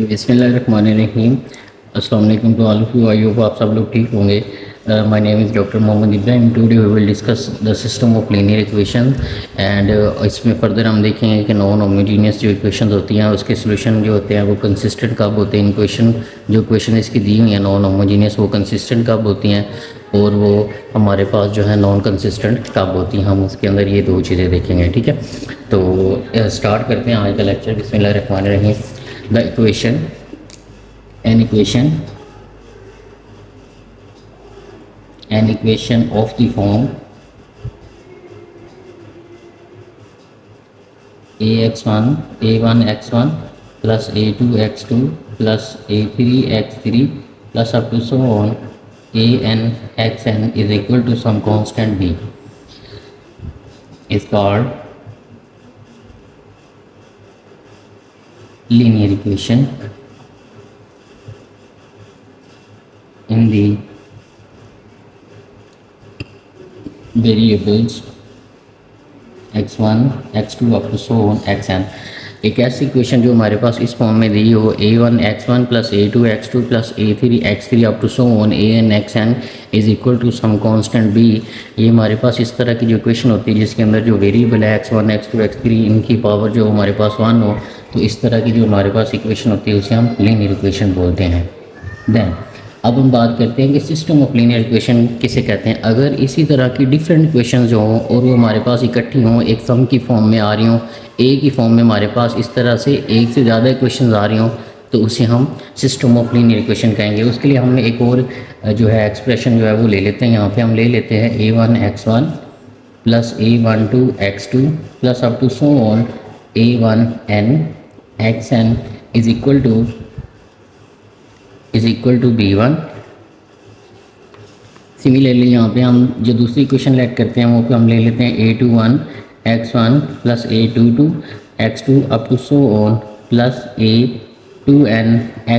बिस्मिल्लाहिर्रहमानिर्रहीम। अस्सलाम वालेकुम to all of you. I hope आप सब लोग ठीक होंगे। My name is doctor Mohammed Ibrahim. Today we will discuss the system of linear equation and इसमें फर्दर हम देखेंगे कि नॉन होमोजीनियस जो इक्वेशंस होती हैं उसके सोल्यूशन जो होते हैं वो कंसिस्टेंट कब होते हैं। इक्वेशन जो इक्वेशन इसकी दी हुई है नॉन होमोजीनियस वो कंसिस्टेंट कब होती हैं और वो हमारे पास जो है नॉन कंसिस्टेंट कब होती हैं। हम उसके अंदर ये दो चीज़ें देखेंगे, ठीक है। तो स्टार्ट करते हैं आज का लेक्चर। बिस्मिल्लाहिर्रहमानिर्रहीम। The equation an equation of the form a1x1 plus a2x2 plus a3x3 plus up to so on an xn is equal to some constant b is called linear equation in the variables x1 x2 up to so on xn। एक ऐसी equation जो हमारे पास इस form में दी हो a1 x1 plus a2 x2 plus a3 x3 up to so on an xn is equal to some constant b। ये हमारे पास इस तरह की जो इक्वेशन होती है जिसके अंदर जो वेरिएबल है x1 x2 x3 इनकी पावर जो हमारे पास 1 हो, तो इस तरह की जो हमारे पास इक्वेशन होती है उसे हम लीनियर इक्वेशन बोलते हैं। देन अब हम बात करते हैं कि सिस्टम ऑफ लीनियर इक्वेशन किसे कहते हैं। अगर इसी तरह की डिफरेंट इक्वेशन जो हों और वो हमारे पास इकट्ठी हों, एक सम की फॉर्म में आ रही हों, ए की फॉर्म में हमारे पास इस तरह से एक से ज़्यादा इक्वेशन आ रही हों, तो उसे हम सिस्टम ऑफ लीनियर इक्वेशन कहेंगे। उसके लिए हमने एक और जो है एक्सप्रेशन जो है वो ले लेते हैं। यहाँ पे हम ले लेते हैं a1x1 plus a12x2 plus up to so on a1n xn is equal to b1। Similarly यहाँ पे हम जो दूसरी इक्वेशन लेट करते हैं वो पे हम ले लेते हैं a21 x1 plus a22 x2 up to so on plus a2n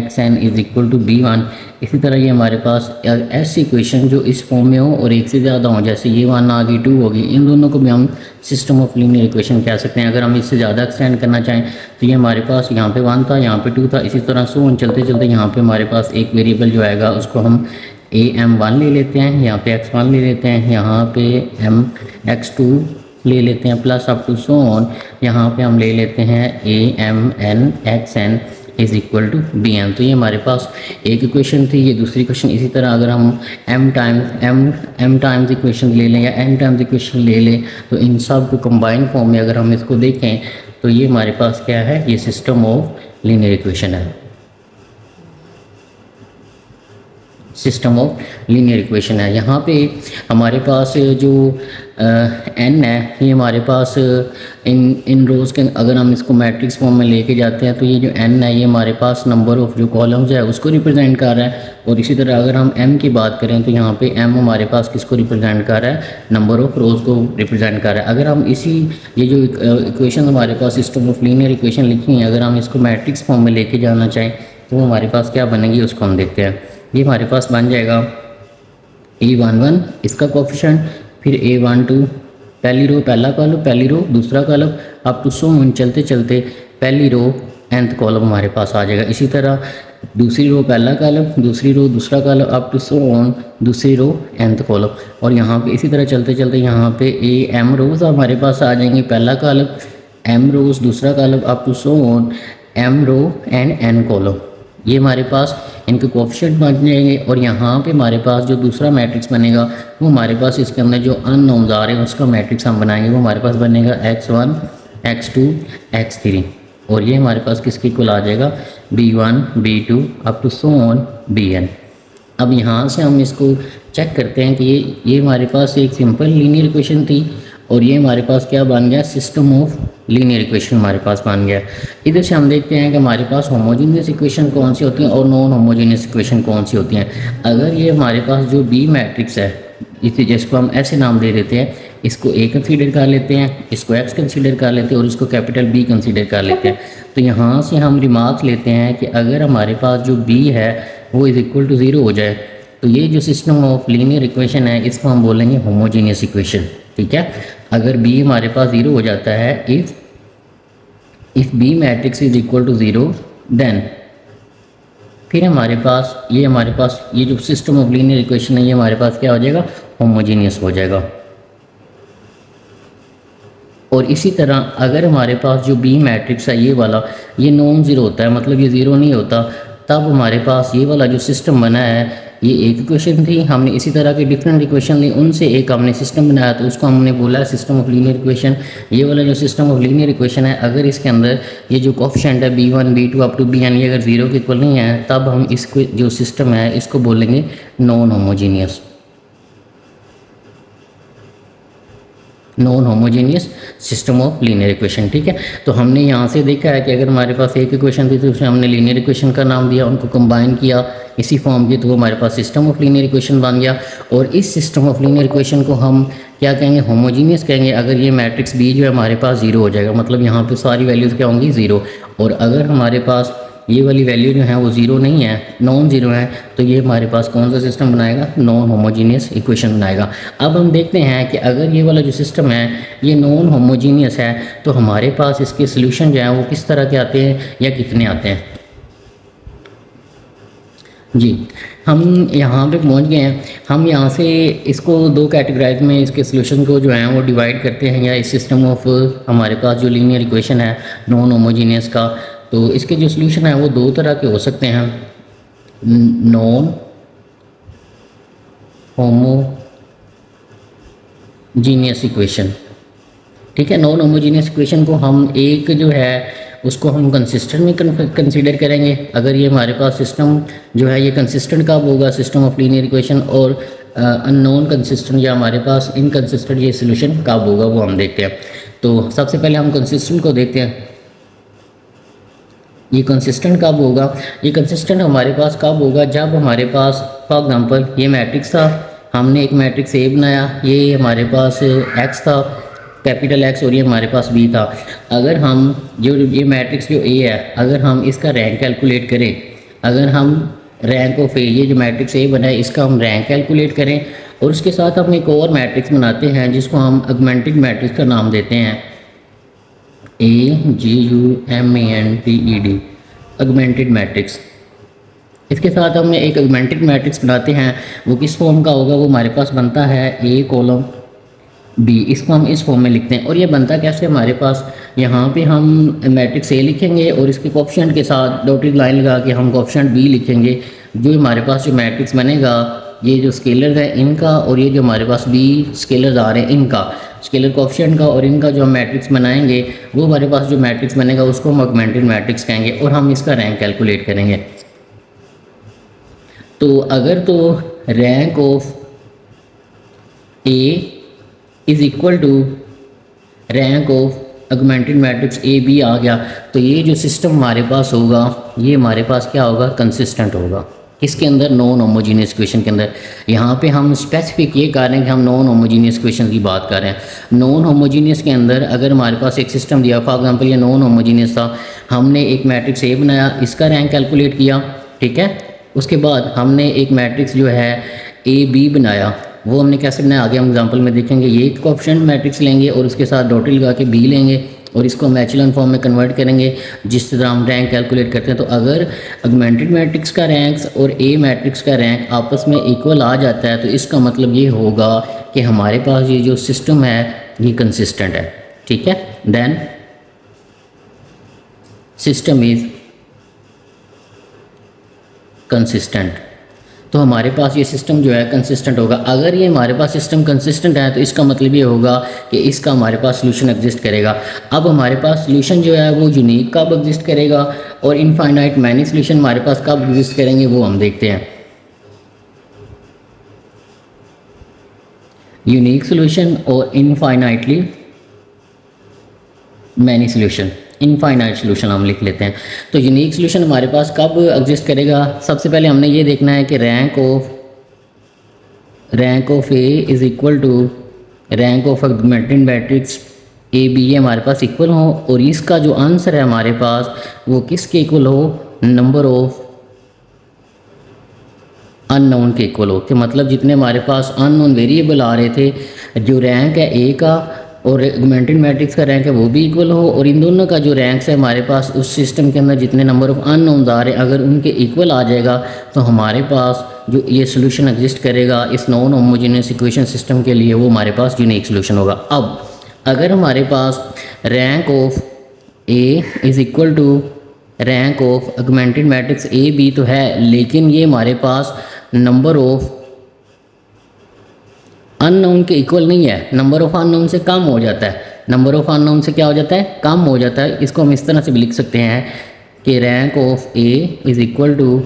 xn is equal to b1। इसी तरह ये हमारे पास ऐसी इक्वेशन जो इस फॉर्म में हो और एक से ज़्यादा हो, जैसे ये 1 आ गई 2 होगी, इन दोनों को भी हम सिस्टम ऑफ लीनियर इक्वेशन कह सकते हैं। अगर हम इससे ज़्यादा एक्सटेंड करना चाहें तो ये हमारे पास यहाँ पे 1 था, यहाँ पे 2 था, इसी तरह सो ऑन चलते चलते यहाँ पे हमारे पास एक वेरिएबल जो आएगा उसको हम am1 ले लेते हैं, यहाँ पे x1 ले लेते हैं, यहाँ पे mx2 ले लेते हैं plus up to so on यहाँ पे हम ले लेते हैं amn xn is equal to b n. तो ये हमारे पास एक इक्वेशन थी, ये दूसरी इक्वेशन। इसी तरह अगर हम m टाइम्स इक्वेशन ले लें या n टाइम्स इक्वेशन ले लें तो इन सब को कंबाइन फॉर्म में अगर हम इसको देखें तो ये हमारे पास क्या है, ये सिस्टम ऑफ लीनियर इक्वेशन है। सिस्टम ऑफ लीनियर इक्वेशन है। यहाँ पे हमारे पास जो n है ये हमारे पास इन रोज़ के अगर हम इसको मैट्रिक्स फॉर्म में लेके जाते हैं तो ये जो n है ये हमारे पास नंबर ऑफ़ जो कॉलम्स है उसको रिप्रेजेंट कर रहा है। और इसी तरह अगर हम m की बात करें तो यहाँ पे m हमारे पास किसको रिप्रेजेंट कर रहा है, नंबर ऑफ़ रोज़ को रिप्रेजेंट कर रहा है। अगर हम इसी ये जो इक्वेशन हमारे पास सिस्टम ऑफ लीनियर इक्वेशन लिखी है, अगर हम इसको मैट्रिक्स फॉर्म में लेके जाना चाहें तो हमारे पास क्या बनेगी उसको हम देखते हैं। ये हमारे पास बन जाएगा a11 इसका कोफिशिएंट, फिर a12 पहली रो पहला कॉलम, पहली रो दूसरा column, up to so on चलते चलते पहली रो nth कॉलम हमारे पास आ जाएगा। इसी तरह दूसरी रो पहला कॉलम, दूसरी रो दूसरा column, up to so on दूसरी रो nth कॉलम। और यहाँ पे इसी तरह चलते चलते यहाँ पे m रोज़ हमारे पास आ जाएंगी, पहला कॉलम, m रोज़ दूसरा column, up to so on m row and n column. ये हमारे पास इनके कोफिशिएंट बन जाएंगे। और यहाँ पे हमारे पास जो दूसरा मैट्रिक्स बनेगा वो हमारे पास इसके अंदर जो अननोन्स आ रहे हैं उसका मैट्रिक्स हम बनाएंगे, वो हमारे पास बनेगा x1 x2 x3। और ये हमारे पास किसके इक्वल आ जाएगा, b1 b2 up to so on bn। अब यहाँ से हम इसको चेक करते हैं कि ये हमारे पास एक सिंपल लीनियर इक्वेशन थी और ये हमारे पास क्या बन गया, सिस्टम ऑफ लीनियर इक्वेशन हमारे पास बन गया। इधर से हम देखते हैं कि हमारे पास होमोजेनियस इक्वेशन कौन सी होती हैं और नॉन होमोजेनियस इक्वेशन कौन सी होती हैं। अगर ये हमारे पास जो बी मैट्रिक्स है इसे जिसको हम ऐसे नाम दे देते हैं, इसको ए कंसीडर कर लेते हैं, इसको एक्स कंसीडर कर लेते हैं और इसको कैपिटल बी कंसीडर कर लेते हैं। तो यहाँ से हम रिमार्क लेते हैं कि अगर हमारे पास जो बी है वो इज़ इक्वल टू 0 हो जाए तो ये जो सिस्टम ऑफ लीनियर इक्वेशन है इसको हम बोलेंगे होमोजेनियस इक्वेशन, ठीक है। अगर बी हमारे पास 0 हो जाता है, if B matrix is equal to 0 then फिर हमारे पास ये जो सिस्टम ऑफ लीनियर इक्वेशन है ये हमारे पास क्या हो जाएगा, होमोजीनियस हो जाएगा। और इसी तरह अगर हमारे पास जो बी मैट्रिक्स है ये वाला, ये नॉन ज़ीरो होता है, मतलब ये ज़ीरो नहीं होता, तब हमारे पास ये वाला जो सिस्टम बना है, ये एक इक्वेशन थी, हमने इसी तरह के डिफरेंट इक्वेशन ली, उनसे एक हमने सिस्टम बनाया, तो उसको हमने बोला सिस्टम ऑफ लीनियर इक्वेशन। ये वाला जो सिस्टम ऑफ लीनियर इक्वेशन है, अगर इसके अंदर ये जो कोफिशिएंट है b1 b2 up to bn ये अगर ज़ीरो के इक्वल नहीं है, तब हम इसको जो सिस्टम है इसको बोलेंगे non homogeneous, non homogeneous system of linear equation. ठीक है, तो हमने यहाँ से देखा है कि अगर हमारे पास एक इक्वेशन थी तो उसमें हमने लीनियर इक्वेशन का नाम दिया, उनको कंबाइन किया इसी फॉर्म की, तो वो हमारे पास सिस्टम ऑफ लीनियर इक्वेशन बन गया। और इस सिस्टम ऑफ लीनियर इक्वेशन को हम क्या कहेंगे, होमोजीनियस कहेंगे, अगर ये मैट्रिक्स बी जो है हमारे पास ज़ीरो हो जाएगा, मतलब यहाँ पे सारी वैल्यूज़ क्या होंगी, ज़ीरो। और अगर हमारे पास ये वाली वैल्यू जो है वो ज़ीरो नहीं है, नॉन ज़ीरो है, तो ये हमारे पास कौन सा सिस्टम बनाएगा, नॉन होमोजीनियस इक्वेशन बनाएगा। अब हम देखते हैं कि अगर ये वाला जो सिस्टम है ये नॉन होमोजीनियस है, तो हमारे पास इसके सोल्यूशन जो है वो किस तरह के आते हैं या कितने आते हैं। जी, हम यहाँ पे पहुँच गए हैं। हम यहाँ से इसको दो कैटेगराइज में इसके सोल्यूशन को जो है वो डिवाइड करते हैं, या इस सिस्टम ऑफ हमारे पास जो लीनियर इक्वेशन है नॉन होमोजीनियस का, तो इसके जो सोल्यूशन है वो दो तरह के हो सकते हैं, नॉन होमोजीनियस इक्वेशन। ठीक है, नॉन होमोजीनियस इक्वेशन को हम एक जो है उसको हम कंसिस्टेंट में कंसीडर करेंगे। अगर ये हमारे पास सिस्टम जो है ये कंसिस्टेंट कब होगा, सिस्टम ऑफ लीनियर इक्वेशन, और अननोन कंसिस्टेंट या हमारे पास इनकंसिस्टेंट ये सोल्यूशन कब होगा वो हम देखते हैं। तो सबसे पहले हम कंसिस्टेंट को देखते हैं। ये कंसिस्टेंट कब होगा, ये कंसिस्टेंट हमारे पास कब होगा, जब हमारे पास फॉर एग्जांपल ये मैट्रिक्स था, हमने एक मैट्रिक्स ए बनाया, ये हमारे पास एक्स था, कैपिटल एक्स, और ये हमारे पास बी था। अगर हम जो ये मैट्रिक्स जो ए है, अगर हम इसका रैंक कैलकुलेट करें, अगर हम रैंक ऑफ ए, ये जो मैट्रिक्स ए बना है इसका हम रैंक कैलकुलेट करें, और उसके साथ हम एक और मैट्रिक्स बनाते हैं जिसको हम ऑगमेंटेड मैट्रिक्स का नाम देते हैं AGUMENTED, ऑगमेंटेड मैट्रिक्स। इसके साथ हम एक ऑगमेंटेड मैट्रिक्स बनाते हैं, वो किस फॉर्म का होगा, वो हमारे पास बनता है A कॉलम B, इसको हम इस फॉर्म में लिखते हैं। और ये बनता कैसे, हमारे पास यहाँ पे हम मैट्रिक्स A लिखेंगे और इसके कोफिशिएंट के साथ डॉटेड लाइन लगा के हम कोफिशिएंट B लिखेंगे। जो हमारे पास जो मैट्रिक्स बनेगा, ये जो स्केलर्स है इनका, और ये जो हमारे पास B स्केलर्स आ रहे हैं इनका, स्केलर कोफिशिएंट का, और इनका जो हम मैट्रिक्स बनाएंगे वो हमारे पास जो मैट्रिक्स बनेगा उसको हम ऑगमेंटेड मैट्रिक्स कहेंगे, और हम इसका रैंक कैलकुलेट करेंगे। तो अगर तो rank of A is equal to rank of augmented matrix AB आ गया, तो ये जो सिस्टम हमारे पास होगा ये हमारे पास क्या होगा, कंसिस्टेंट होगा। किसके अंदर, नॉन होमोजीनियस इक्वेशन के अंदर। यहाँ पे हम स्पेसिफिक ये कर रहे हैं कि हम नॉन होमोजीनियस इक्वेशन की बात कर रहे हैं। नॉन होमोजीनियस के अंदर अगर हमारे पास एक सिस्टम दिया, फॉर एग्जांपल ये नॉन होमोजीनियस था, हमने एक मैट्रिक्स ए बनाया, इसका रैंक कैलकुलेट किया, ठीक है। उसके बाद हमने एक मैट्रिक्स जो है AB बनाया, वो हमने कैसे बनाया आगे हम एग्जांपल में देखेंगे। ये एक कोएफिशिएंट मैट्रिक्स लेंगे और उसके साथ डॉटेड लगा के B लेंगे और इसको हम एचेलॉन फॉर्म में कन्वर्ट करेंगे, जिस तरह हम रैंक कैलकुलेट करते हैं। तो अगर ऑगमेंटेड मैट्रिक्स का रैंक्स और ए मैट्रिक्स का रैंक आपस में इक्वल आ जाता है, तो इसका मतलब ये होगा कि हमारे पास ये जो सिस्टम है ये कंसिस्टेंट है, ठीक है। देन सिस्टम इज़ कंसिस्टेंट, तो हमारे पास ये सिस्टम जो है कंसिस्टेंट होगा। अगर ये हमारे पास सिस्टम कंसिस्टेंट है तो इसका मतलब ये होगा कि इसका हमारे पास सोल्यूशन एग्जिस्ट करेगा। अब हमारे पास सोल्यूशन जो है वो यूनिक कब एग्जिस्ट करेगा और इनफाइनाइट मैनी सोल्यूशन हमारे पास कब एग्जिस्ट करेंगे वो हम देखते हैं। यूनिक सोल्यूशन और infinitely many solution, infinite solution हम लिख लेते हैं। तो यूनिक सोल्यूशन हमारे पास कब एग्जिस्ट करेगा, सबसे पहले हमने ये देखना है कि rank of A is equal to rank of augmented matrix A B ये हमारे पास इक्वल हो, और इसका जो आंसर है हमारे पास वो किसके इक्वल हो, नंबर ऑफ अननोन के इक्वल हो। कि मतलब जितने हमारे पास अननोन वेरिएबल आ रहे थे, जो रैंक है ए का और ऑगमेंटेड मैट्रिक्स का रैंक है वो भी इक्वल हो, और इन दोनों का जो रैंक्स है हमारे पास उस सिस्टम के अंदर जितने नंबर ऑफ़ अननोन्स आ रहे हैं अगर उनके इक्वल आ जाएगा तो हमारे पास जो ये सोल्यूशन एग्जिस्ट करेगा इस नॉन होमोजेनियस इक्वेशन सिस्टम के लिए, वो हमारे पास यूनिक सोल्यूशन होगा। अब अगर हमारे पास rank of A is equal to rank of augmented matrix A B तो है, लेकिन ये हमारे पास नंबर ऑफ अननोन के इक्वल नहीं है, नंबर ऑफ़ अननोन से कम हो जाता है। नंबर ऑफ़ अननोन से क्या हो जाता है, कम हो जाता है। इसको हम इस तरह से भी लिख सकते हैं कि rank of A is equal to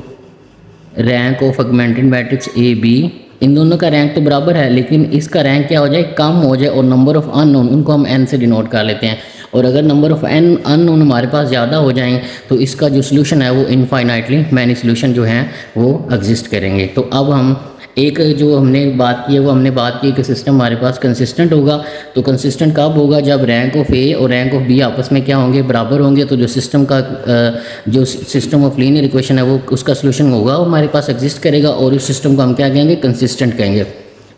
rank of augmented matrix A B. इन दोनों का रैंक तो बराबर है, लेकिन इसका रैंक क्या हो जाए, कम हो जाए, और नंबर ऑफ़ अननोन उनको हम एन से डिनोट कर लेते हैं। और अगर नंबर ऑफ़ एन अननोन हमारे पास ज़्यादा हो जाएं तो इसका जो सोल्यूशन है वो इनफाइनाइटली मैनी सोल्यूशन जो हैं वो एग्जिस्ट करेंगे। तो अब हम एक जो हमने बात की है वो हमने बात की कि सिस्टम हमारे पास कंसिस्टेंट होगा। तो कंसिस्टेंट कब होगा, जब रैंक ऑफ ए और रैंक ऑफ बी आपस में क्या होंगे, बराबर होंगे। तो जो सिस्टम का जो सिस्टम ऑफ लीनियर इक्वेशन है वो उसका सोल्यूशन होगा वो हमारे पास एग्जिस्ट करेगा, और उस सिस्टम को हम क्या कहेंगे, कंसिस्टेंट कहेंगे।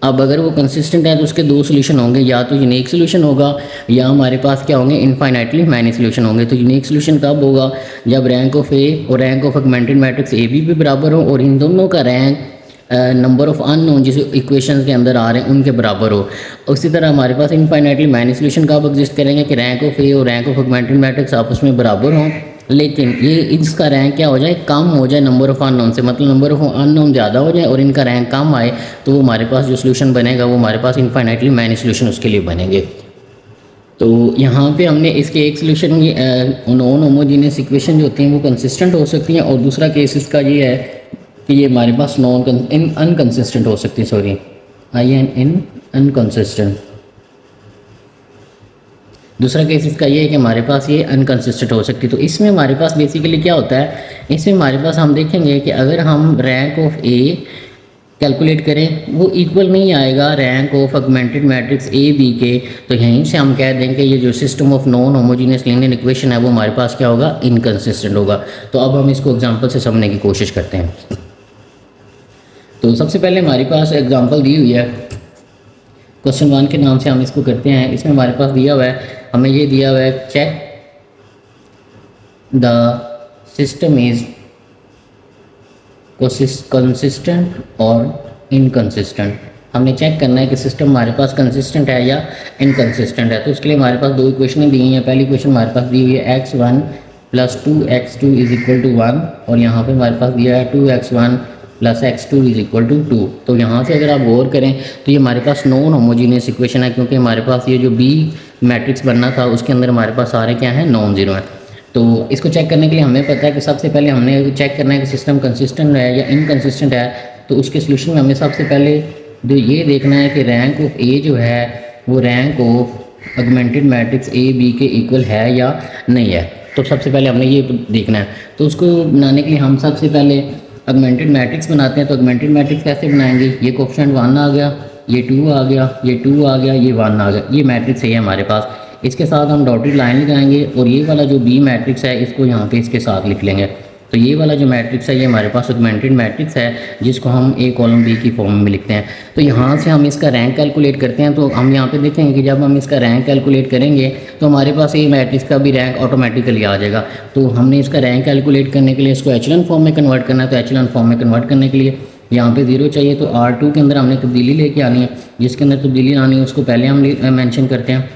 अब अगर वो कंसिस्टेंट है तो उसके दो सोल्यूशन होंगे, या तो यूनिक सोल्यूशन होगा या हमारे पास क्या होंगे, इनफाइनाइटली मैनी सोल्यूशन होंगे। तो यूनिक सोल्यूशन कब होगा, जब रैंक ऑफ ए और rank of augmented matrix A B भी बराबर हो, और इन दोनों का रैंक नंबर ऑफ़ अननोन जिस इक्वेशंस के अंदर आ रहे हैं उनके बराबर हो। उसी तरह हमारे पास इनफाइनाइटली मैनी सोल्यूशन कब एग्जिस्ट करेंगे कि रैंक ऑफ ए और रैंक ऑफ ऑगमेंटेड मैट्रिक्स आपस में बराबर हों, लेकिन ये इसका रैंक क्या हो जाए, कम हो जाए नंबर ऑफ़ अननोन से, मतलब नंबर ऑफ़ अननोन ज़्यादा हो जाए और इनका रैंक कम आए, तो हमारे पास जो सोल्यूशन बनेगा वो हमारे पास इनफाइनाइटली मैनी सोल्यूशन उसके लिए बनेंगे। तो यहाँ पे हमने इसके एक सोल्यूशन नॉन होमोजीनियस इक्वेशन जो होती हैं वो कंसिस्टेंट हो सकती हैं, और दूसरा केस इसका ये है कि ये हमारे पास अनकंसिस्टेंट हो सकती है, सॉरी अनकंसिस्टेंट। दूसरा केस इसका ये है कि हमारे पास ये अनकंसिस्टेंट हो सकती है। तो इसमें हमारे पास बेसिकली क्या होता है, इसमें हमारे पास हम देखेंगे कि अगर हम रैंक ऑफ ए कैलकुलेट करें वो इक्वल नहीं आएगा rank of augmented matrix A B के, तो यहीं से हम कह देंगे ये जो system of non homogeneous linear equation है वो हमारे पास क्या होगा, इनकंसिस्टेंट होगा। तो अब हम इसको एग्जांपल से समझने की कोशिश करते हैं। तो सबसे पहले हमारे पास एग्जांपल दी हुई है, क्वेश्चन 1 के नाम से हम इसको करते हैं। इसमें हमारे पास दिया हुआ है, हमें ये दिया हुआ है, check the system is consistent और इनकंसिस्टेंट। हमने चेक करना है कि सिस्टम हमारे पास कंसिस्टेंट है या इनकंसिस्टेंट है। तो उसके लिए हमारे पास दो इक्वेशनें दी हैं। पहली इक्वेशन हमारे पास दी हुई है x1 + 2x2 = 1, और यहाँ पे हमारे पास दिया है 2x1 + x2 = 2। तो यहाँ से अगर आप गौर करें तो ये हमारे पास नॉन होमोजीनियस इक्वेशन है, क्योंकि हमारे पास ये जो बी मैट्रिक्स बनना था उसके अंदर हमारे पास सारे क्या हैं, नॉन ज़ीरो हैं। तो इसको चेक करने के लिए हमें पता है कि सबसे पहले हमने चेक करना है कि सिस्टम कंसिस्टेंट है या इनकंसिस्टेंट है। तो उसके सोल्यूशन में हमें सबसे पहले जो ये देखना है कि रैंक ऑफ ए जो है वो rank of augmented matrix A B के इक्वल है या नहीं है। तो सबसे पहले हमने ये देखना है। तो उसको बनाने के लिए हम सबसे पहले ऑगमेंटेड मैट्रिक्स बनाते हैं। तो ऑगमेंटेड मैट्रिक्स कैसे बनाएंगे, ये कोएफिशिएंट 1 आ गया, ये 2 आ गया, ये 2 आ गया, ये 1 आ गया, ये मैट्रिक्स है हमारे पास। इसके साथ हम डॉटेड लाइन लगाएंगे और ये वाला जो बी मैट्रिक्स है इसको यहाँ पे इसके साथ लिख लेंगे। तो ये वाला जो मैट्रिक्स है ये हमारे पास ऑगमेंटेड मैट्रिक्स है जिसको हम ए कॉलम बी की फॉर्म में लिखते हैं। तो यहाँ से हम इसका रैंक कैलकुलेट करते हैं। तो हम यहाँ पे देखेंगे कि जब हम इसका रैंक कैलकुलेट करेंगे तो हमारे पास ए मैट्रिक्स का भी रैंक ऑटोमेटिकली आ जाएगा। तो हमने इसका रैंक कैलकुलेट करने के लिए इसको एचलन फॉर्म में कन्वर्ट करना है। तो एचलन फॉर्म में कन्वर्ट करने के लिए यहाँ पे 0 चाहिए, तो R2 के अंदर हमने तब्दीली लेके आनी है। जिसके अंदर तब्दीली आनी है उसको पहले हम मेंशन करते हैं।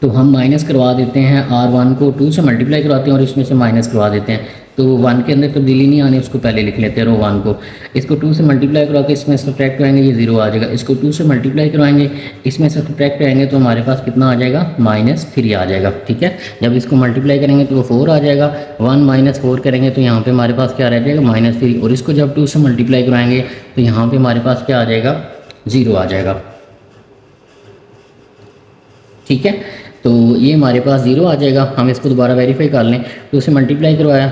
तो हम माइनस करवा देते हैं, R1 को 2 से मल्टीप्लाई करवाते हैं और इसमें से माइनस करवा देते हैं। तो 1 के अंदर तब्दीली नहीं आनी, उसको पहले लिख लेते हैं रो 1 को। इसको 2 से मल्टीप्लाई करवा के इसमें सब्ट्रैक्ट कराएंगे, ये 0 आ जाएगा। इसको 2 से मल्टीप्लाई करवाएंगे, इसमें से सब्ट्रैक्ट कराएंगे तो हमारे पास कितना आ जाएगा, -3 आ जाएगा। ठीक है, जब इसको मल्टीप्लाई करेंगे तो वो 4 आ जाएगा। 1 - 4 करेंगे तो यहाँ पर हमारे पास क्या रह जाएगा, -3। और इसको जब 2 से मल्टीप्लाई करवाएंगे तो यहाँ पर हमारे पास क्या आ जाएगा, 0 आ जाएगा। ठीक है, तो ये हमारे पास 0 आ जाएगा। हम इसको दोबारा वेरीफाई कर लें। 2 से मल्टीप्लाई करवाया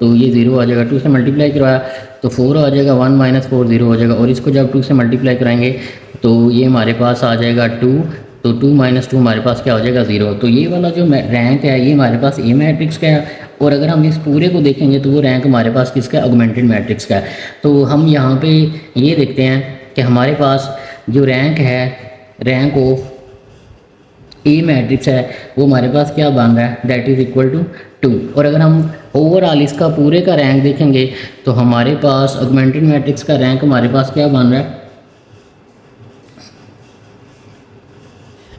तो ये 0 आ जाएगा। 2 से मल्टीप्लाई करवाया तो 4 आ जाएगा। 1 - 4 0 हो जाएगा। और इसको जब 2 से मल्टीप्लाई कराएंगे तो ये हमारे पास आ जाएगा 2। तो 2 - 2 हमारे पास क्या हो जाएगा, 0। तो ये वाला जो रैंक है ये हमारे पास ए मैट्रिक्स का है। और अगर हम इस पूरे को देखेंगे तो वो रैंक हमारे पास किसका है, ऑगमेंटेड मैट्रिक्स का है। तो हम यहाँ पे ये देखते हैं कि हमारे पास जो रैंक है, रैंक ऑफ ए मैट्रिक्स है वो हमारे पास क्या बन रहा है, दैट इज़ इक्वल टू 2। और अगर हम ओवरऑल इसका पूरे का रैंक देखेंगे तो हमारे पास ऑगमेंटेड मैट्रिक्स का रैंक हमारे पास क्या बन रहा है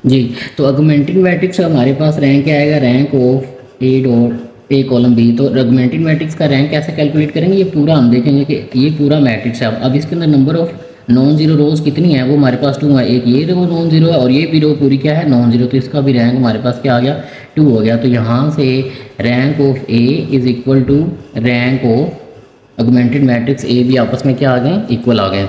जी। तो ऑगमेंटेड मैट्रिक्स का हमारे पास रैंक क्या आएगा, rank of A dot A column B. तो ऑगमेंटेड मैट्रिक्स का रैंक कैसे कैलकुलेट करेंगे, ये पूरा हम देखेंगे कि ये पूरा मैट्रिक्स है। अब इसके अंदर नंबर ऑफ नॉन जीरो रोज कितनी है, वो हमारे पास 2 है। एक ये रो नॉन जीरो है और ये भी रो पूरी क्या है, नॉन जीरो। तो इसका भी रैंक हमारे पास क्या आ गया, 2 हो गया। तो यहाँ से rank of A is equal to rank of augmented matrix A भी आपस में क्या आ गए, इक्वल आ गए।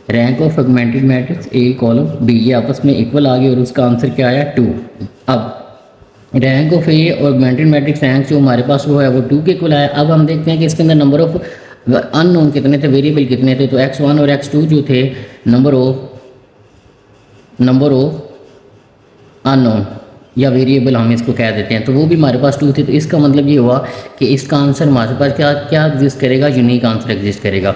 Rank of augmented matrix A column B ये आपस में इक्वल आ गए और उसका आंसर क्या आया, 2। अब रैंक ऑफ ए और ऑगमेंटेड मैट्रिक्स रैंक जो हमारे पास वो है वो 2 के इक्वल आया। अब हम देखते हैं कि इसके अंदर नंबर ऑफ अननोन कितने थे, वेरिएबल कितने थे। तो x1 और x2 जो थे नंबर ऑफ अननोन या वेरिएबल हम इसको कह देते हैं, तो वो भी हमारे पास 2 थे। तो इसका मतलब ये हुआ कि इसका आंसर हमारे पास क्या क्या एग्जिस्ट करेगा, यूनिक आंसर एग्जिस्ट करेगा।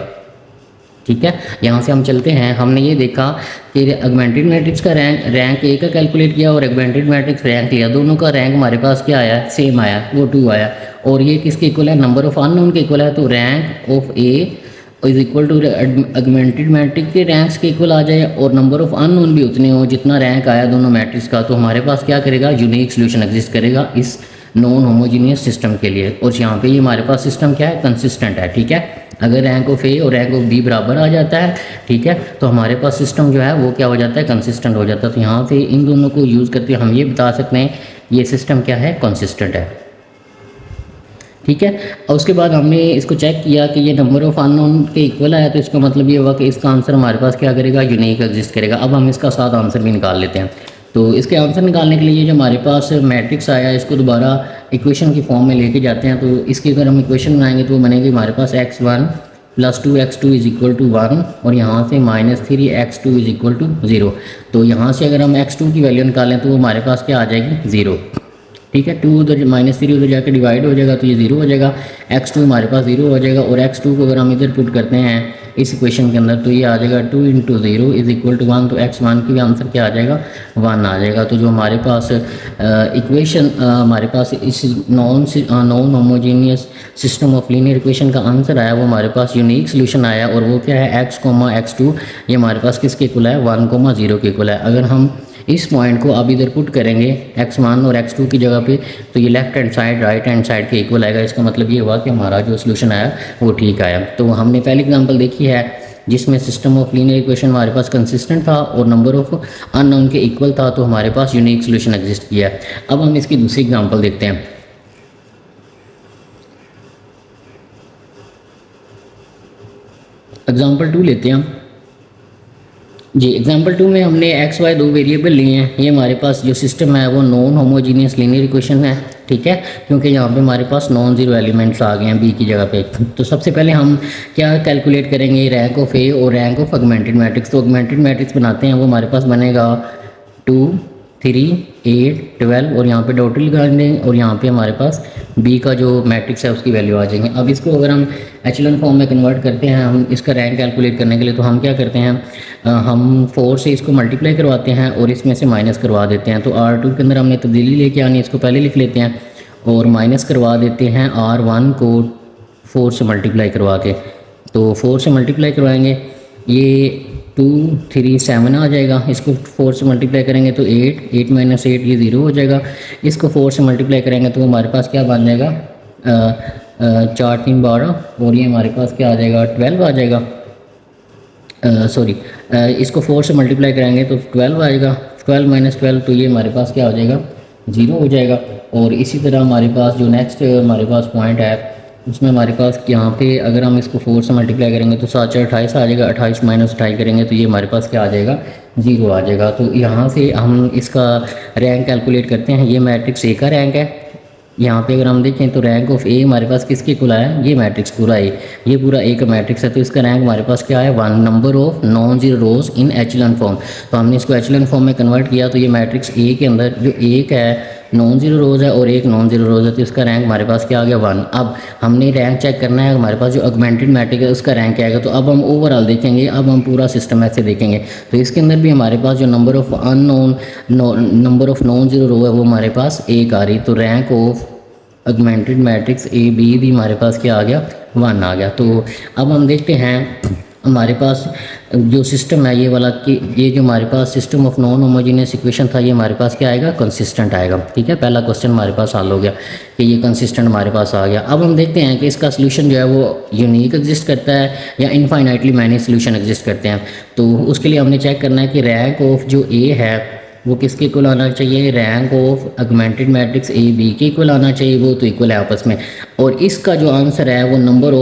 ठीक है, यहाँ से हम चलते हैं। हमने ये देखा कि ऑगमेंटेड मैट्रिक्स का रैंक ए का कैलकुलेट किया और ऑगमेंटेड मैट्रिक्स रैंक लिया, दोनों का रैंक हमारे पास क्या आया, सेम आया, वो 2 आया। और ये किसके इक्वल है, नंबर ऑफ अननोन के इक्वल है। तो rank of A is equal to augmented matrix के रैंक्स के इक्वल आ जाए और नंबर ऑफ अननोन भी उतने हो जितना रैंक आया दोनों मैट्रिक्स का। तो हमारे पास क्या करेगा, यूनिक सोल्यूशन एग्जिस्ट करेगा इस नॉन होमोजीनियस सिस्टम के लिए। और यहाँ पे ये हमारे पास सिस्टम क्या है, कंसिस्टेंट है। ठीक है, अगर रैंक ऑफ ए और रैंक ऑफ बी बराबर आ जाता है, ठीक है, तो हमारे पास सिस्टम जो है वो क्या हो जाता है, कंसिस्टेंट हो जाता है। तो यहाँ से इन दोनों को यूज़ करके हम ये बता सकते हैं ये सिस्टम क्या है, कंसिस्टेंट है। ठीक है, और उसके बाद हमने इसको चेक किया कि ये नंबर ऑफ अननोन के इक्वल आया, तो इसका मतलब ये हुआ कि इसका आंसर हमारे पास क्या करेगा, यूनिक एग्जिस्ट करेगा। अब हम इसका साथ आंसर भी निकाल लेते हैं। तो इसके आंसर निकालने के लिए जो हमारे पास मैट्रिक्स आया इसको दोबारा इक्वेशन की फॉर्म में लेके जाते हैं। तो इसकी अगर हम इक्वेशन बनाएंगे तो बनेगी हमारे पास x1 + 2x2 is equal to 1 और यहाँ से -3x2 इज इक्वल टू 0। तो यहाँ से अगर हम x2 की वैल्यू निकालें तो वो हमारे पास क्या आ जाएगी, 0। ठीक है, 2 उधर -3 उधर जाकर डिवाइड हो जाएगा तो ये 0 हो जाएगा, x2 हमारे पास 0 हो जाएगा। और x2 को अगर हम इधर पुट करते हैं इस इक्वेशन के अंदर तो ये आ जाएगा 2 × 0 इज इक्वल टू 1। तो x1 की भी आंसर क्या आ जाएगा, 1 आ जाएगा। तो जो हमारे पास इक्वेशन हमारे पास इस non homogeneous system of linear equation का आंसर आया वो हमारे पास यूनिक सोल्यूशन आया और वो क्या है, x, x2 ये हमारे पास किसके इक्वल है, 1, 0 के इक्वल है। अगर हम इस पॉइंट को अब इधर पुट करेंगे x1 और x2 की जगह पे तो ये left hand side right hand side के इक्वल आएगा। इसका मतलब ये हुआ कि हमारा जो सोल्यूशन आया वो ठीक आया। तो हमने पहली एग्जांपल देखी है जिसमें सिस्टम ऑफ लीनियर इक्वेशन हमारे पास कंसिस्टेंट था और नंबर ऑफ अननोन के इक्वल था, तो हमारे पास यूनिक सोल्यूशन एग्जिस्ट किया। अब हम इसकी दूसरी एग्जाम्पल देखते हैं। एग्जाम्पल 2 लेते हैं हम जी। एग्जाम्पल 2 में हमने x, y 2 वेरिएबल लिए हैं। ये हमारे पास जो सिस्टम है वो नॉन होमोजीनियस लीनियर इक्वेशन है। ठीक है, क्योंकि यहाँ पे हमारे पास नॉन जीरो एलिमेंट्स आ गए हैं b की जगह पे। तो सबसे पहले हम क्या कैलकुलेट करेंगे, रैंक ऑफ ए और रैंक ऑफ ऑगमेंटेड मैट्रिक्स। तो ऑगमेंटेड मैट्रिक्स बनाते हैं, वो हमारे पास बनेगा 2, 3, 8, 12 और यहाँ पे डॉट लगा देंगे और यहाँ पे हमारे पास बी का जो मैट्रिक्स है उसकी वैल्यू आ जाएंगे। अब इसको अगर हम एचेलॉन फॉर्म में कन्वर्ट करते हैं हम इसका रैंक कैलकुलेट करने के लिए, तो हम क्या करते हैं, हम 4 से इसको मल्टीप्लाई करवाते हैं और इसमें से माइनस करवा देते हैं। तो R2 के अंदर हमने तब्दीली लेके आनी, इसको पहले लिख लेते हैं और माइनस करवा देते हैं R1 को 4 से मल्टीप्लाई करवा के। तो 4 से मल्टीप्लाई करवाएंगे, ये 2, 3, 7 आ जाएगा। इसको 4 से मल्टीप्लाई करेंगे तो 8, 8 - 8 ये 0 हो जाएगा। इसको 4 से मल्टीप्लाई करेंगे तो हमारे पास क्या बन जाएगा, 4, 3, 12 और ये हमारे पास क्या आ जाएगा, 12 आ जाएगा। सॉरी, इसको 4 से मल्टीप्लाई करेंगे तो 12 आएगा। 12 - 12 तो ये हमारे पास क्या हो जाएगा, 0 हो जाएगा। और इसी तरह हमारे पास जो नेक्स्ट हमारे पास पॉइंट है उसमें हमारे पास यहाँ पे अगर हम इसको 4 से मल्टीप्लाई करेंगे तो 7, 4, 28 आ जाएगा। 28 - 28 करेंगे तो ये हमारे पास क्या आ जाएगा, 0 आ जाएगा। तो यहाँ से हम इसका रैंक कैलकुलेट करते हैं। ये मैट्रिक्स ए का रैंक है। यहाँ पे अगर हम देखें तो रैंक ऑफ ए हमारे पास किसके इक्वल आया, ये मैट्रिक्स पूरा ए, ये पूरा ए का मैट्रिक्स है। तो इसका रैंक हमारे पास क्या है, 1, number of non zero rows in echelon form. तो हमने इसको एचेलॉन फॉर्म में कन्वर्ट किया तो ये मैट्रिक्स ए के अंदर जो एक है नॉन ज़ीरो रोज़ है और एक नॉन ज़ीरो रोज़ है, तो इसका रैंक हमारे पास क्या आ गया 1। अब हमने रैंक चेक करना है हमारे पास जो ऑगमेंटेड मैट्रिक्स है उसका रैंक क्या आएगा। तो अब हम ओवरऑल देखेंगे, अब हम पूरा सिस्टम ऐसे देखेंगे। तो इसके अंदर भी हमारे पास जो number of unknown number of non zero row है वो हमारे पास 1 आ रही। तो rank of augmented matrix A B भी हमारे पास क्या आ गया 1 आ गया। तो अब हम देखते हैं हमारे पास जो सिस्टम है ये वाला कि ये जो हमारे पास system of non homogeneous equation था ये हमारे पास क्या आएगा कंसिस्टेंट आएगा। ठीक है, पहला क्वेश्चन हमारे पास हल हो गया कि ये कंसिस्टेंट हमारे पास आ गया। अब हम देखते हैं कि इसका सोल्यूशन जो है वो यूनिक एग्जिस्ट करता है या इनफाइनाइटली मैनी सोल्यूशन एग्जिस्ट करते हैं। तो उसके लिए हमने चेक करना है कि रैंक ऑफ जो ए है वो किसके इक्वल आना चाहिए, rank of augmented matrix A B के इक्वल आना चाहिए, वो तो इक्वल है आपस में। और इसका जो आंसर है वो नंबर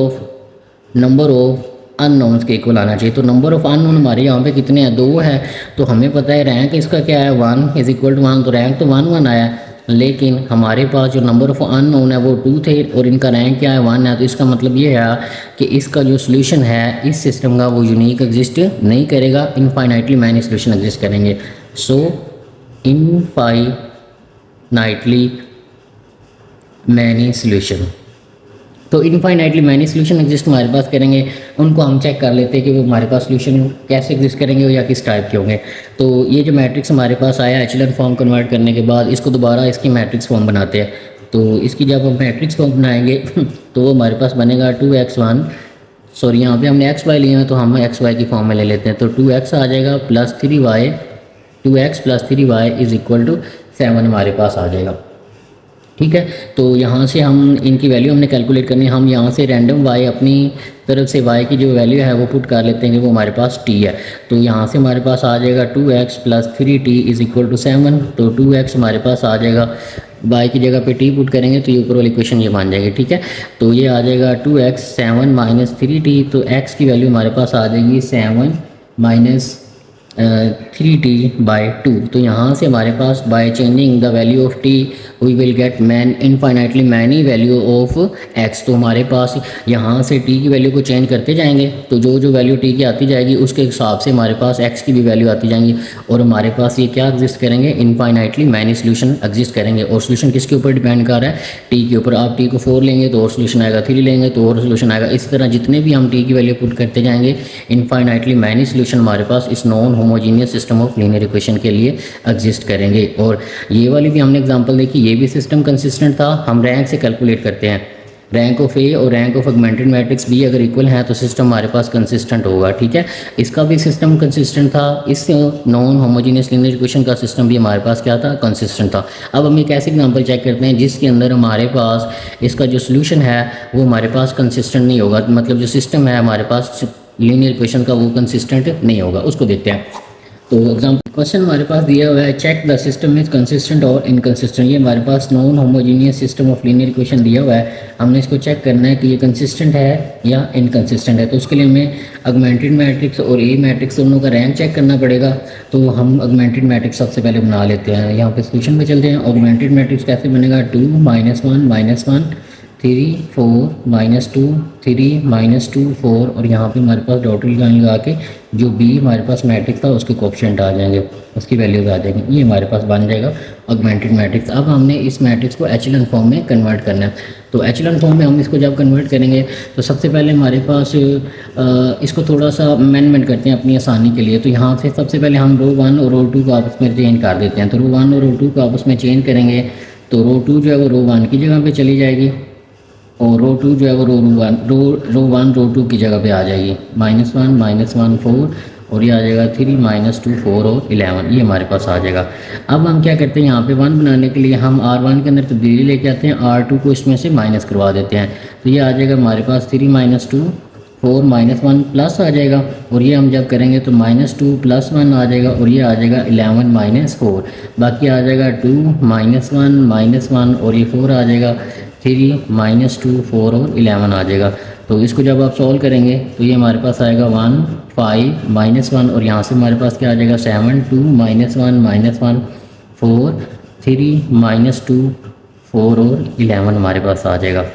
ऑफ अननोन्स के इक्वल आना चाहिए। तो नंबर ऑफ़ अननोन हमारे यहाँ पे कितने हैं, 2 है। तो हमें पता है रैंक इसका क्या है 1 इज़ इक्वल टू 1, तो रैंक तो 1 आया। लेकिन हमारे पास जो नंबर ऑफ़ अननोन है वो 2 थे और इनका रैंक क्या है 1 है। तो इसका मतलब ये है कि इसका जो सोल्यूशन है इस सिस्टम का वो यूनिक एग्जिस्ट नहीं करेगा, इनफाइनाइटली मैनी सोल्यूशन एग्जिस्ट करेंगे। सो इनफाइनाइटली मैनी सोल्यूशन, तो इनफाइनाइटली मैनी सोल्यूशन एग्जिस्ट हमारे पास करेंगे। उनको हम चेक कर लेते हैं कि वो हमारे पास सोल्यूशन कैसे एग्जिस्ट करेंगे या किस टाइप के होंगे। तो ये जो मैट्रिक्स हमारे पास आया एचलन फॉर्म कन्वर्ट करने के बाद इसको दोबारा इसकी मैट्रिक्स फॉर्म बनाते हैं। तो इसकी जब हम मैट्रिक्स फॉर्म बनाएंगे तो वो हमारे पास बनेगा 2x1, सॉरी यहाँ पे हमने x y लिए हैं तो हम x y की फॉर्म में ले लेते हैं। तो 2x आ जाएगा plus 3y, 2x plus 3y is equal to 7 हमारे पास आ जाएगा। ठीक है, तो यहाँ से हम इनकी वैल्यू हमने कैलकुलेट करनी है। हम यहाँ से रैंडम y अपनी तरफ से y की जो वैल्यू है वो पुट कर लेते हैं कि वो हमारे पास t है। तो यहाँ से हमारे पास आ जाएगा 2x plus 3t is equal to 7। तो 2x हमारे पास आ जाएगा, y की जगह पे t पुट करेंगे तो ये ऊपर वाली इक्वेशन ये बन जाएगी। ठीक है, तो ये आ जाएगा 2x 7 माइनस 3t। तो x की वैल्यू हमारे पास आ जाएगी 7 माइनस 3t बाई 2। तो यहाँ से हमारे पास by changing the value of t we will get infinitely many value of x। तो हमारे पास यहाँ से t की वैल्यू को चेंज करते जाएंगे तो जो जो वैल्यू t की आती जाएगी उसके हिसाब से हमारे पास x की भी वैल्यू आती जाएंगी और हमारे पास ये क्या एग्जिस्ट करेंगे, इनफाइनाइटली मैनी सोल्यूशन एग्जिस्ट करेंगे। और सोल्यूशन किसके ऊपर डिपेंड कर रहा है, t के ऊपर। आप t को 4 लेंगे तो और सोल्यूशन आएगा, 3 लेंगे तो और सोल्यूशन आएगा। इसी तरह जितने भी हम t की वैल्यू पुट करते जाएंगे इनफाइनाइटली मैनी सोल्यूशन हमारे पास इस non homogeneous system of linear equation के लिए एग्जिस्ट करेंगे। और ये वाली भी हमने एग्जांपल देखी, ये भी सिस्टम कंसिस्टेंट था। हम रैंक से कैलकुलेट करते हैं, रैंक ऑफ ए और rank of augmented matrix B अगर इक्वल है तो सिस्टम हमारे पास कंसिस्टेंट होगा। ठीक है, इसका भी सिस्टम कंसिस्टेंट था, इस नॉन होमोजीनियस लीनियर इक्वेशन का सिस्टम भी हमारे पास क्या था, कंसिस्टेंट था। अब हम एक ऐसे एग्जांपल चेक करते हैं जिसके अंदर हमारे पास इसका जो सोल्यूशन है वो हमारे पास कंसिस्टेंट नहीं होगा, मतलब जो सिस्टम है हमारे पास लीनियर इक्वेशन का वो कंसिस्टेंट नहीं होगा। उसको देखते हैं। तो एग्जाम्पल क्वेश्चन हमारे पास दिया हुआ है, check the system is consistent और इनकंसिस्टेंट। ये हमारे पास non homogeneous system of linear equation दिया हुआ है। हमने इसको चेक करना है कि ये कंसिस्टेंट है या इनकंसिस्टेंट है। तो उसके लिए हमें ऑगमेंटेड मैट्रिक्स और ए मैट्रिक्स दोनों का रैंक चेक करना पड़ेगा। तो हम ऑगमेंटेड मैट्रिक्स सबसे पहले बना लेते हैं। यहाँ पे सोल्यूशन में चलते हैं। ऑगमेंटेड मैट्रिक्स कैसे बनेगा, 2 -1 -1 3 4 -2 3 -2 4 और यहाँ पे हमारे पास डॉटेड लाइन लगा के जो बी हमारे पास मैट्रिक्स था उसके कोएफिशिएंट आ जाएंगे, उसकी वैल्यूज आ जाएंगी। ये हमारे पास बन जाएगा ऑगमेंटेड मैट्रिक्स। अब हमने इस मैट्रिक्स को एचलन फॉर्म में कन्वर्ट करना है। तो एचलन फॉर्म में हम इसको जब कन्वर्ट करेंगे तो सबसे पहले हमारे पास इसको थोड़ा सा अमेंडमेंट करते हैं अपनी आसानी के लिए। तो यहाँ से सबसे पहले हम रो 1 और रो 2 को आपस में चेंज कर देते हैं। तो रो 1 और रो 2 को आपस में चेंज करेंगे तो रो 2 जो है वो रो 1 की जगह पे चली जाएगी और रो 2 जो है वो रो 1 रो 2 की जगह पे आ जाएगी। -1 -1 4 और ये आ जाएगा 3 -2 4 और 11, ये हमारे पास आ जाएगा। अब हम क्या करते हैं, यहाँ पे 1 बनाने के लिए हम R1 के अंदर तब्दीली लेके आते हैं, R2 को इसमें से माइनस करवा देते हैं। तो ये आ जाएगा हमारे पास 3 -2 4 -1 प्लस आ जाएगा और ये हम जब करेंगे तो -2 + 1 आ जाएगा और ये आ जाएगा 11 -4। बाकी आ जाएगा 2 -1 -1 और ये 4 आ जाएगा, 3 -2 4 और 11 आ जाएगा। तो इसको जब आप सॉल्व करेंगे तो ये हमारे पास आएगा 1 5 -1 और यहाँ से हमारे पास क्या आ जाएगा 7 2 -1 -1 4 3 -2 4 और 11 हमारे पास आ जाएगा।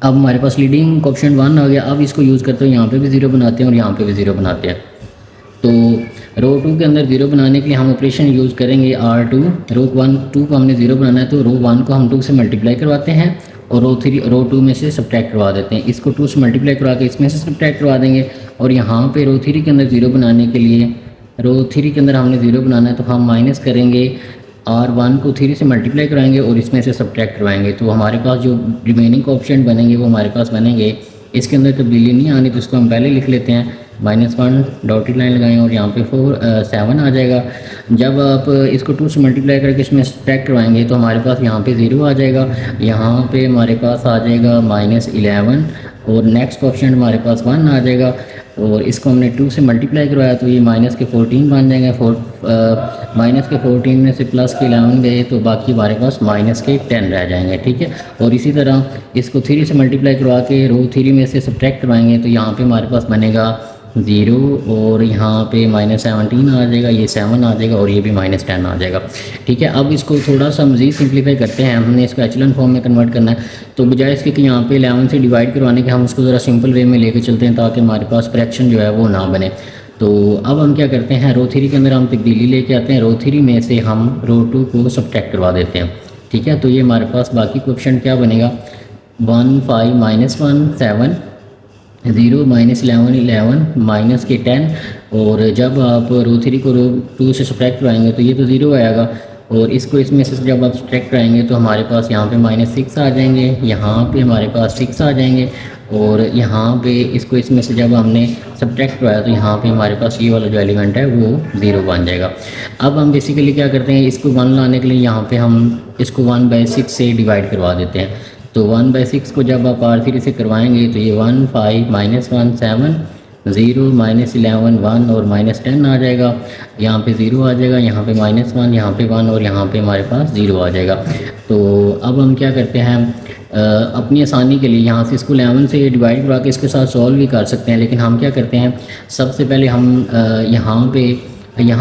अब हमारे पास लीडिंग कोएफिशिएंट 1 आ गया। अब इसको यूज़ करते हैं, यहाँ पे भी 0 बनाते हैं और यहाँ पे भी 0 बनाते हैं। तो रो 2 के अंदर 0 बनाने के लिए हम ऑपरेशन यूज़ करेंगे R2। रो 2 को हमने 0 बनाना है तो रो 1 को हम 2 से मल्टीप्लाई करवाते हैं और रो 2 में से सब्ट्रैक्ट करवा देते हैं। इसको 2 से मल्टीप्लाई करवा के इसमें से सब्ट्रैक्ट करवा देंगे। और यहाँ पे रो 3 के अंदर 0 बनाने के लिए, रो 3 के अंदर हमने 0 बनाना है तो हम माइनस करेंगे, R1 को 3 से मल्टीप्लाई करवाएंगे और इसमें से सब्ट्रैक्ट करवाएंगे। तो हमारे पास जो रिमेनिंग कोएफिशिएंट बनेंगे वो हमारे पास बनेंगे। इसके अंदर तब्दीली नहीं आनी तो इसको हम पहले लिख लेते हैं, -1 डॉटेड लाइन लगाएं और यहाँ पे 7 आ जाएगा। जब आप इसको 2 से मल्टीप्लाई करके इसमें सब्ट्रैक्ट करवाएंगे तो हमारे पास यहाँ पे 0 आ जाएगा, यहाँ पे हमारे पास आ जाएगा -11 और नेक्स्ट कोएफिशिएंट हमारे पास 1 आ जाएगा। और इसको हमने 2 से मल्टीप्लाई करवाया तो ये -14 बन जाएंगे। -14 में से +11 गए तो बाकी हमारे पास -10 रह जाएंगे, ठीक है। और इसी तरह इसको 3 से मल्टीप्लाई करवा के रो 3 में से सब्ट्रैक्ट करवाएंगे तो यहाँ पे हमारे पास बनेगा 0 और यहाँ पे -17 आ जाएगा, ये 7 आ जाएगा और ये भी -10 आ जाएगा, ठीक है। अब इसको थोड़ा सा मज़ीद सिंप्लीफाई करते हैं, हमने इसको एचेलॉन फॉर्म में कन्वर्ट करना है। तो बजाय इसके कि यहाँ पे 11 से डिवाइड करवाने के हम उसको ज़रा सिंपल वे में लेके चलते हैं ताकि हमारे पास फ्रैक्शन जो है वो ना बने। तो अब हम क्या करते हैं, रो 3 के अंदर हम तब्दीली लेके आते हैं, रो 3 में से हम रो 2 को सब्ट्रैक्ट करवा देते हैं, ठीक है। तो ये हमारे पास बाकी कोएफिशिएंट क्या बनेगा, 1 5 -1 7 0 -11 11 -10। और जब आप रो 3 को रो 2 से सब्ट्रैक्ट कराएंगे तो ये तो 0 आएगा और इसको इसमें से जब आप सब्ट्रैक्ट कराएंगे तो हमारे पास यहाँ पे -6 आ जाएंगे, यहाँ पे हमारे पास 6 आ जाएंगे और यहाँ पे इसको इसमें से जब हमने सब्ट्रैक्ट कराया तो यहाँ पे हमारे पास ये वाला जो एलिमेंट है वो 0 बन जाएगा। अब हम बेसिकली क्या करते हैं, इसको 1 लाने के लिए यहाँ पे हम इसको 1/6 से डिवाइड करवा देते हैं। तो 1/6 को जब आप R3 से करवाएंगे तो ये 1 5 -1 7 0 -11 1 और -10 आ जाएगा, यहाँ पे 0 आ जाएगा, यहाँ पे -1 यहाँ पे 1 और यहाँ पे हमारे पास 0 आ जाएगा। तो अब हम क्या करते हैं, अपनी आसानी के लिए यहाँ से इसको 11 से डिवाइड करा के इसके साथ सॉल्व भी कर सकते हैं, लेकिन हम क्या करते हैं, सबसे पहले हम यहाँ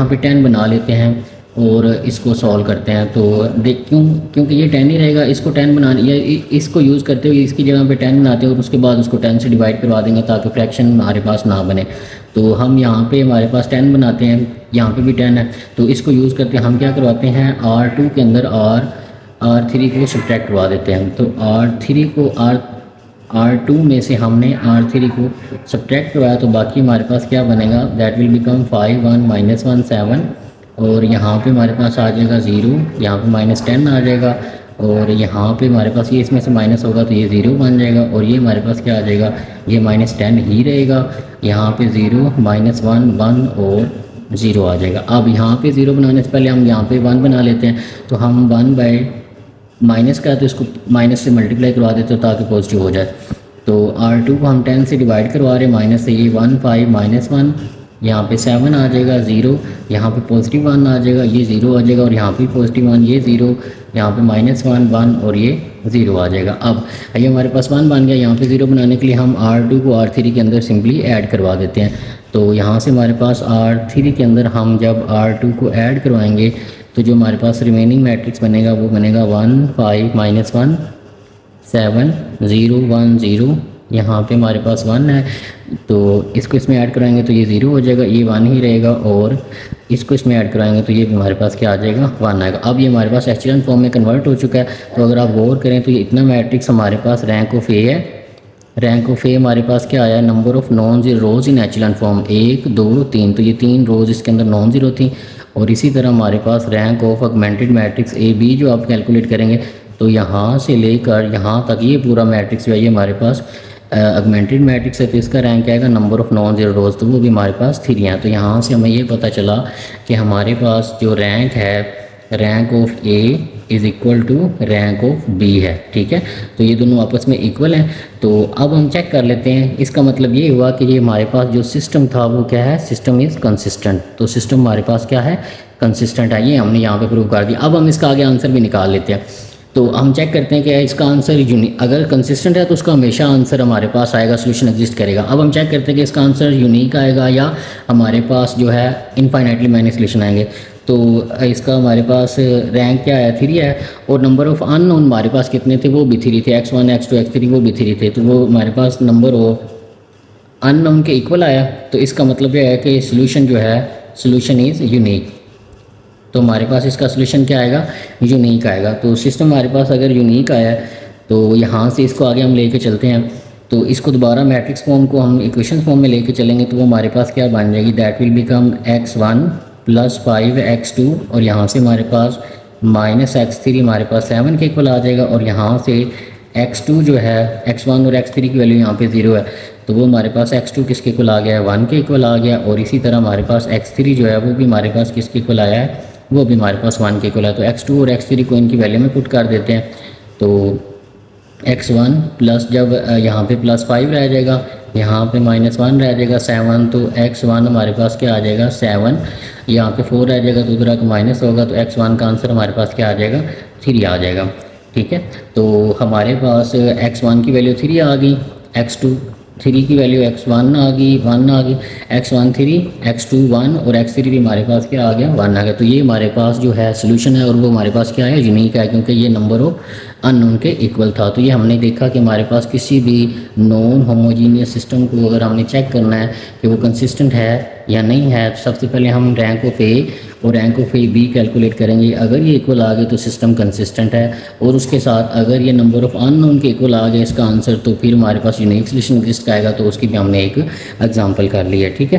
पे 10 बना लेते हैं और इसको सॉल्व करते हैं। तो क्योंकि ये 10 ही रहेगा, इसको 10 बनाने या इसको यूज़ करते हुए इसकी जगह पे 10 बनाते हैं और उसके बाद उसको 10 से डिवाइड करवा देंगे ताकि फ्रैक्शन हमारे पास ना बने। तो हम यहाँ पे हमारे पास 10 बनाते हैं, यहाँ पे भी 10 है, तो इसको यूज़ करके हम क्या करवाते हैं, R2 के अंदर R3 को सब्ट्रैक्ट करवा देते हैं। तो R3 को R2 में से हमने R3 को सब्ट्रैक्ट करवाया तो बाकी हमारे पास क्या बनेगा, दैट विल बिकम 5 1 -1 7 और यहाँ पे हमारे पास आ जाएगा 0, यहाँ पे -10 आ जाएगा और यहाँ पे हमारे पास ये इसमें से माइनस होगा तो ये 0 बन जाएगा और ये हमारे पास क्या आ जाएगा, ये -10 ही रहेगा। यहाँ पे 0 -1 1 और 0 आ जाएगा। अब यहाँ पे 0 बनाने से पहले हम यहाँ पे 1 बना लेते हैं। तो हम 1 बाय माइनस का तो इसको माइनस से मल्टीप्लाई करवा देते हो ताकि पॉजिटिव हो जाए। तो R2 को हम 10 से डिवाइड करवा रहे हैं, माइनस से ये 1 5 -1 यहाँ पे 7 आ जाएगा 0, यहाँ पे पॉजिटिव 1 आ जाएगा, ये 0 आ जाएगा और यहाँ पे पॉजिटिव 1, ये 0, यहाँ पे -1 1 और ये 0 आ जाएगा। अब ये हमारे पास 1 बन गया। यहाँ पे 0 बनाने के लिए हम R2 को R3 के अंदर सिंपली ऐड करवा देते हैं। तो यहाँ से हमारे पास R3 के अंदर हम जब R2 को ऐड करवाएंगे तो जो हमारे पास रिमेनिंग मैट्रिक्स बनेगा वो बनेगा 1 5 -1 7 0 1 0, यहाँ पे हमारे पास 1 है तो इसको इसमें ऐड कराएंगे तो ये 0 हो जाएगा, ये 1 ही रहेगा और इसको इसमें ऐड कराएंगे तो ये भी हमारे पास क्या आ जाएगा, 1 आएगा। अब ये हमारे पास एचेलॉन फॉर्म में कन्वर्ट हो चुका है। तो अगर आप गौर करें तो ये इतना मैट्रिक्स हमारे पास रैंक ऑफ ए है। रैंक ऑफ ए हमारे पास क्या आया, number of non zero rows in echelon form 1 2 3, तो ये 3 रोज़ इसके अंदर नॉन जीरो थी। और इसी तरह हमारे पास rank of augmented matrix A B जो आप कैलकुलेट करेंगे तो यहाँ से लेकर यहाँ तक ये पूरा मैट्रिक्स जो है ये हमारे पास ऑगमेंटेड मैट्रिक्स है। तो इसका रैंक आएगा नंबर ऑफ नॉन जीरो रोज़, तो वो भी हमारे पास 3 हैं। तो यहाँ से हमें ये पता चला कि हमारे पास जो रैंक है, rank of A is equal to rank of B है, ठीक है। तो ये दोनों आपस में इक्वल हैं। तो अब हम चेक कर लेते हैं, इसका मतलब ये हुआ कि ये हमारे पास जो सिस्टम था वो क्या है, सिस्टम इज़ कंसिस्टेंट। तो सिस्टम हमारे पास क्या है, कंसिस्टेंट है। ये हमने यहाँ पे प्रूव कर दिया। अब हम इसका आगे आंसर भी निकाल लेते हैं। तो हम चेक करते हैं कि इसका आंसर यूनिक, अगर कंसिस्टेंट है तो उसका हमेशा आंसर हमारे पास आएगा, सोल्यूशन एग्जिस्ट करेगा। अब हम चेक करते हैं कि इसका आंसर यूनिक आएगा या हमारे पास जो है इनफाइनाइटली माइनस सोल्यूशन आएंगे। तो इसका हमारे पास रैंक क्या है, 3 है और नंबर ऑफ़ अननोन हमारे पास कितने थे, वो भी 3 थे, x1 x2 x3 वो भी 3 थे। तो वो हमारे पास नंबर ऑफ अननोन के इक्वल आया। तो इसका मतलब यह है कि सोल्यूशन जो है सोल्यूशन इज़ यूनिक। तो हमारे पास इसका सोल्यूशन क्या आएगा, यूनिक आएगा। तो सिस्टम हमारे पास अगर यूनिक आया है तो यहाँ से इसको आगे हम लेके चलते हैं। तो इसको दोबारा मैट्रिक्स फॉर्म को हम इक्वेशन फॉर्म में लेके चलेंगे तो वो हमारे पास क्या बन जाएगी, that will become x1 + 5x2 और यहाँ से हमारे पास -x3 हमारे पास 7 के इक्वल आ जाएगा। और यहाँ से x2 जो है, x1 और x3 की वैल्यू यहाँ पे 0 है तो वो हमारे पास x2 किसके इक्वल आ गया है, 1 के इक्वल आ गया। और इसी तरह हमारे पास x3 जो है वो भी हमारे पास किसके इक्वल आया है, वो भी हमारे पास 1 के इक्वल है। तो x2 और x3 को इनकी वैल्यू में पुट कर देते हैं। तो x1 प्लस जब यहाँ पे +5 रह जाएगा, यहाँ पे -1 रह जाएगा 7, तो x1 हमारे पास क्या आ जाएगा 7, यहाँ पे 4 रह जाएगा तो उधर का माइनस होगा तो x1 का आंसर हमारे पास क्या आ जाएगा 3 आ जाएगा। ठीक है, तो हमारे पास x1 की वैल्यू 3 आ गई, x2 3 की वैल्यू x1 आ गई 1 आ गई, x1 3, x2 1 और x3 भी हमारे पास क्या आ गया 1 आ गया। तो ये हमारे पास जो है सोल्यूशन है और वो हमारे पास क्या है, यूनिक है, क्योंकि ये नंबर ऑफ अननोन के इक्वल था। तो ये हमने देखा कि हमारे पास किसी भी नॉन होमोजीनियस सिस्टम को अगर हमने चेक करना है कि वो कंसिस्टेंट है या नहीं है, तो सबसे पहले हम रैंक ऑफ ए और rank of A B calculate करेंगे। अगर ये इक्वल आ गए तो सिस्टम कंसिस्टेंट है, और उसके साथ अगर ये नंबर ऑफ अननोन के इक्वल आ गए इसका आंसर, तो फिर हमारे पास यूनिक सोल्यूशन एग्जिस्ट आएगा। तो उसकी भी हमने एक एग्जांपल कर ली है। ठीक है,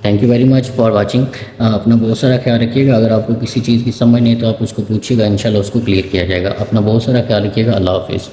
thank you very much for watching. अपना बहुत सारा ख्याल रखिएगा। अगर आपको किसी चीज़ की समझ नहीं तो आप उसको पूछिएगा, इंशाल्लाह उसको क्लियर किया जाएगा। अपना बहुत सारा ख्याल रखिएगा। अल्लाह हाफिज़।